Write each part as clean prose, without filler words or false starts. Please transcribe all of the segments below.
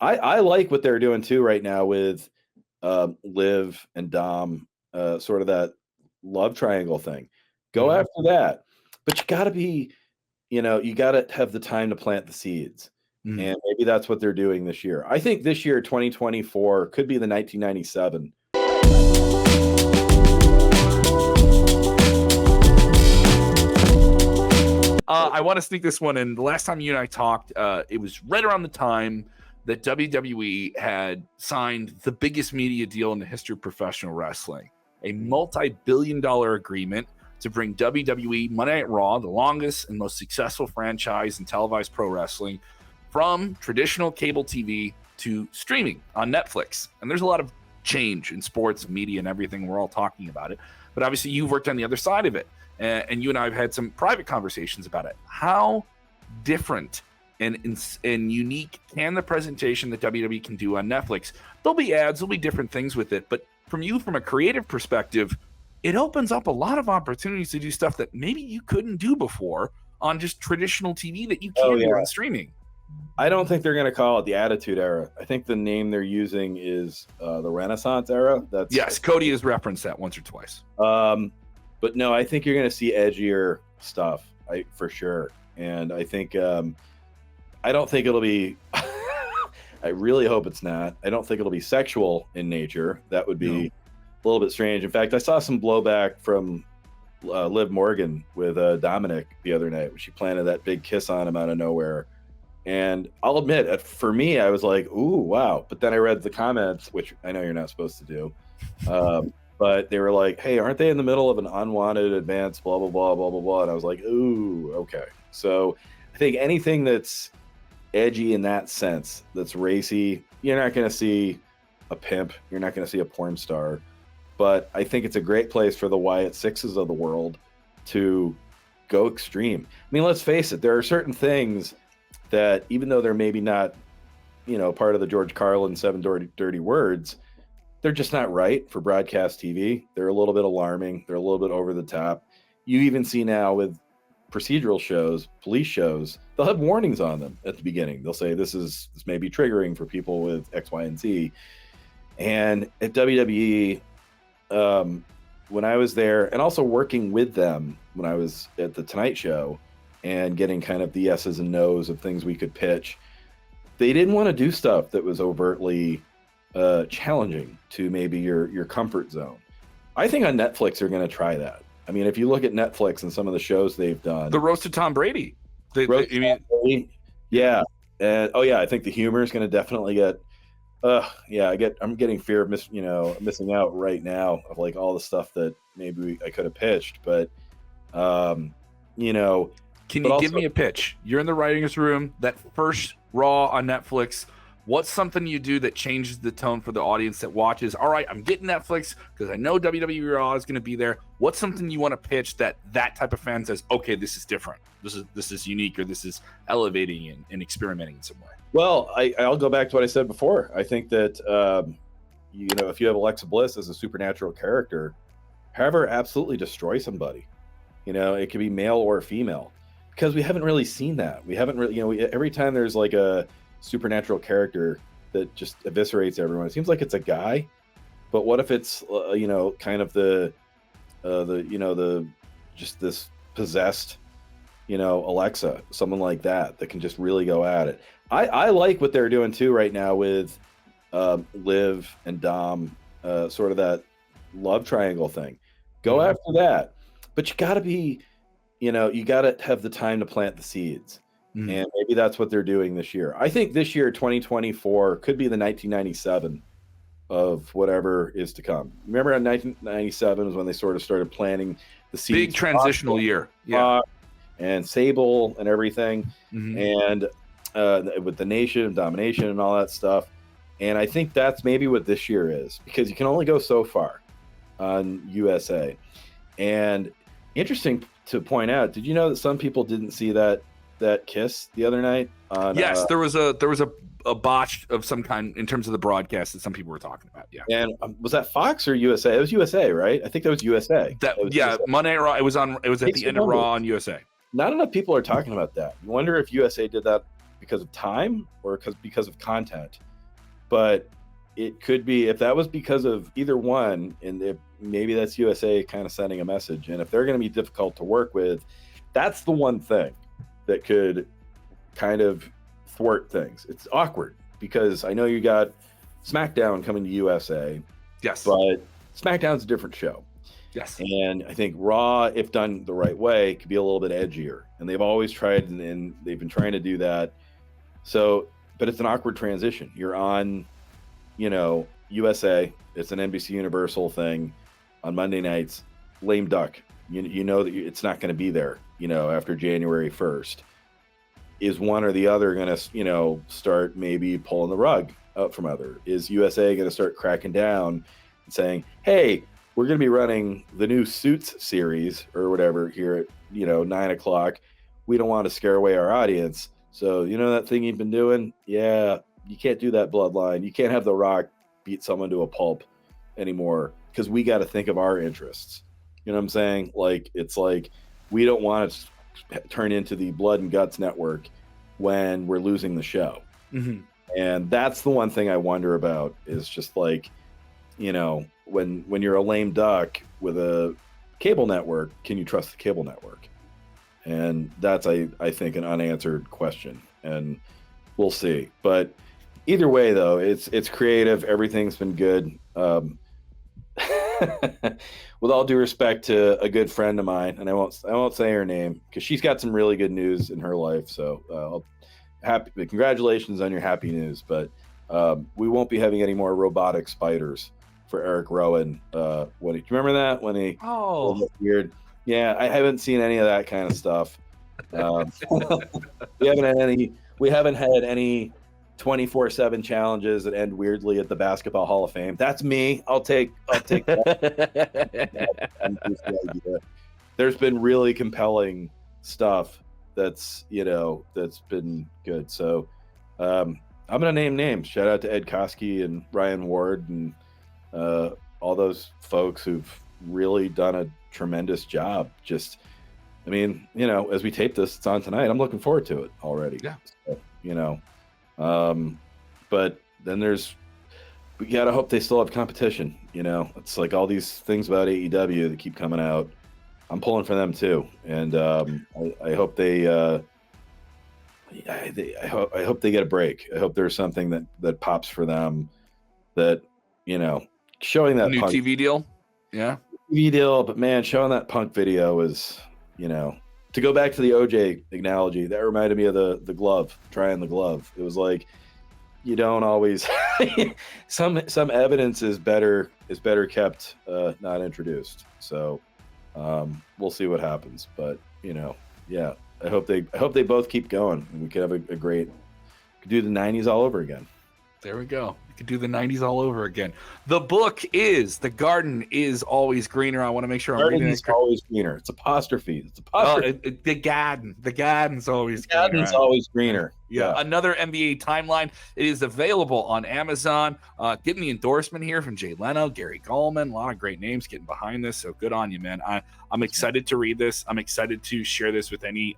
I like what they're doing too right now with Liv and Dom, sort of that love triangle thing. Go after that, but you got to be, you got to have the time to plant the seeds, and maybe that's what they're doing this year. I think this year, 2024, could be the 1997. I want to sneak this one in. The last time you and I talked, it was right around the time that WWE had signed the biggest media deal in the history of professional wrestling, a multi-billion-dollar agreement to bring WWE Monday Night Raw, the longest and most successful franchise in televised pro wrestling, from traditional cable TV to streaming on Netflix. And there's a lot of change in sports, media, and everything. We're all talking about it. But obviously, you've worked on the other side of it. And you and I have had some private conversations about it. How different and unique can the presentation that WWE can do on Netflix? There'll be ads, there'll be different things with it. But from a creative perspective, it opens up a lot of opportunities to do stuff that maybe you couldn't do before on just traditional TV that you can do on streaming. I don't think they're going to call it the Attitude Era. I think the name they're using is the Renaissance Era. Yes, Cody has referenced that once or twice. But no, I think you're going to see edgier stuff, for sure. And I think I don't think it'll be. I really hope it's not. I don't think it'll be sexual in nature. That would be a little bit strange. In fact, I saw some blowback from Liv Morgan with Dominik the other night when she planted that big kiss on him out of nowhere. And I'll admit, for me, I was like, "Ooh, wow!" But then I read the comments, which I know you're not supposed to do. But they were like, "Hey, aren't they in the middle of an unwanted advance? Blah blah blah blah blah blah." And I was like, "Ooh, okay." So I think anything that's edgy in that sense, that's racy, you're not going to see a pimp. You're not going to see a porn star. But I think it's a great place for the Wyatt Sixes of the world to go extreme. I mean, let's face it. There are certain things that, even though they're maybe not, part of the George Carlin 7 dirty words, they're just not right for broadcast TV. They're a little bit alarming. They're a little bit over the top. You even see now with procedural shows, police shows, they'll have warnings on them at the beginning. They'll say this may be triggering for people with X, Y, and Z. And at WWE, when I was there, and also working with them when I was at the Tonight Show and getting kind of the yeses and nos of things we could pitch, they didn't want to do stuff that was overtly challenging to maybe your comfort zone. I think on Netflix they're going to try that. I mean, if you look at Netflix and some of the shows they've done, the roast of Tom Brady, yeah, and I think the humor is going to definitely get. I'm getting fear of missing out right now of like all the stuff that maybe I could have pitched, but can you give me a pitch? You're in the writers' room. That first Raw on Netflix. What's something you do that changes the tone for the audience that watches? All right, I'm getting Netflix because I know WWE Raw is going to be there. What's something you want to pitch that type of fan says, okay, this is different. This is unique, or this is elevating and experimenting in some way? Well, I'll go back to what I said before. I think that, if you have Alexa Bliss as a supernatural character, have her absolutely destroy somebody. It could be male or female, because we haven't really seen that. We haven't really, every time there's like a supernatural character that just eviscerates everyone, it seems like it's a guy. But what if it's kind of the just this possessed Alexa, someone like that can just really go at it. I like what they're doing too right now with Liv and Dom, sort of that love triangle thing. Go after that, but you got to be, you got to have the time to plant the seeds. And maybe that's what they're doing this year. I think this year, 2024, could be the 1997 of whatever is to come. Remember, in 1997 was when they sort of started planting the seeds. Big transitional year. Yeah. And Sable and everything. And with the Nation and Domination and all that stuff. And I think that's maybe what this year is, because you can only go so far on USA. And interesting to point out, did you know that some people didn't see that kiss the other night on, yes, there was a botch of some kind in terms of the broadcast that some people were talking about. Yeah. And was that Fox or USA? It was USA, right? I think that was USA. USA. Monday Night Raw. It was at the end of Raw on USA. Not enough people are talking about that. I wonder if USA did that because of time or because of content. but it could be, if that was because of either one, and maybe that's USA kind of sending a message. And if they're going to be difficult to work with, that's the one thing that could kind of thwart things. It's awkward because I know you got SmackDown coming to USA. Yes. But SmackDown's a different show. Yes. And I think Raw, if done the right way, could be a little bit edgier. And they've always tried, and they've been trying to do that. So, but it's an awkward transition. You're on, USA. It's an NBC Universal thing on Monday nights. Lame duck. You know that it's not going to be there, after January 1st. Is one or the other going to, start maybe pulling the rug out from other? Is USA going to start cracking down and saying, hey, we're going to be running the new Suits series or whatever here at 9:00. We don't want to scare away our audience. So that thing you've been doing? Yeah, you can't do that, Bloodline. You can't have The Rock beat someone to a pulp anymore because we got to think of our interests. You know what I'm saying? Like, it's like we don't want to turn into the Blood and Guts network when we're losing the show. Mm-hmm. And that's the one thing I wonder about is just like, when you're a lame duck with a cable network, can you trust the cable network? And that's, I think, an unanswered question, and we'll see. But either way, though, it's creative. Everything's been good. With all due respect to a good friend of mine, and I won't say her name because she's got some really good news in her life. So congratulations on your happy news. But we won't be having any more robotic spiders for Eric Rowan. Do you remember that when he weird? Yeah, I haven't seen any of that kind of stuff. We haven't had any 24/7 challenges that end weirdly at the Basketball Hall of Fame. That's me. I'll take that. There's been really compelling stuff that's been good. So I'm gonna name names. Shout out to Ed Koski and Ryan Ward and all those folks who've really done a tremendous job. As we tape this, it's on tonight. I'm looking forward to it already. Yeah. So, but then we gotta hope they still have competition. It's like all these things about AEW that keep coming out. I'm pulling for them too, and I hope I hope they get a break. I hope there's something that pops for them. That showing that new Punk TV deal. Yeah, TV deal, but man, showing that Punk video was to go back to the OJ analogy, that reminded me of the glove, trying the glove. It was like, you don't always some evidence is better kept not introduced. So we'll see what happens, but yeah, I hope they both keep going and we could have a great, could do the 90s all over again. There we go. We could do the 90s all over again. The book is The Garden is Always Greener. I want to make sure I'm reading it. Always greener. It's apostrophe. It's apostrophe. The garden's always greener. Garden's always greener. Yeah. Another NBA timeline. It is available on Amazon. Getting the endorsement here from Jay Leno, Gary Gallman, a lot of great names getting behind this. So good on you, man. I'm excited to read this. I'm excited to share this with any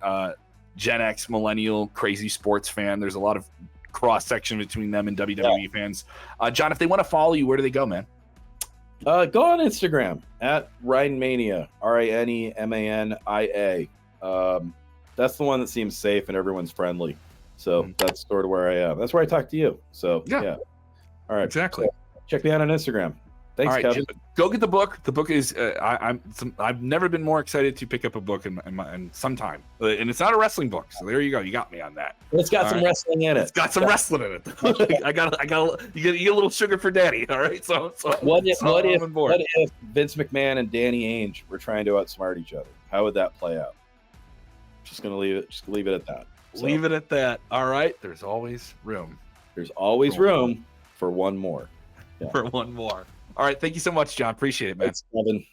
Gen X, millennial, crazy sports fan. There's a lot of cross section between them and WWE fans. John, if they want to follow you, where do they go, man? Go on Instagram at Rinemania, RINEMANIA. That's the one that seems safe and everyone's friendly. So that's sort of where I am. That's where I talk to you. So yeah. All right. Exactly. So check me out on Instagram. Thanks, all right, Kevin. Go get the book. The book is I've never been more excited to pick up a book in some time, and it's not a wrestling book. So there you go. You got me on that. It's got some wrestling in it. It's got some wrestling in it. I got you get a little sugar for daddy. All right. So what if Vince McMahon and Danny Ainge were trying to outsmart each other? How would that play out? Just leave it at that. So, leave it at that. All right. There's always room. There's always room for one more. Yeah. For one more. All right. Thank you so much, John. Appreciate it, man. Thanks, Kevin.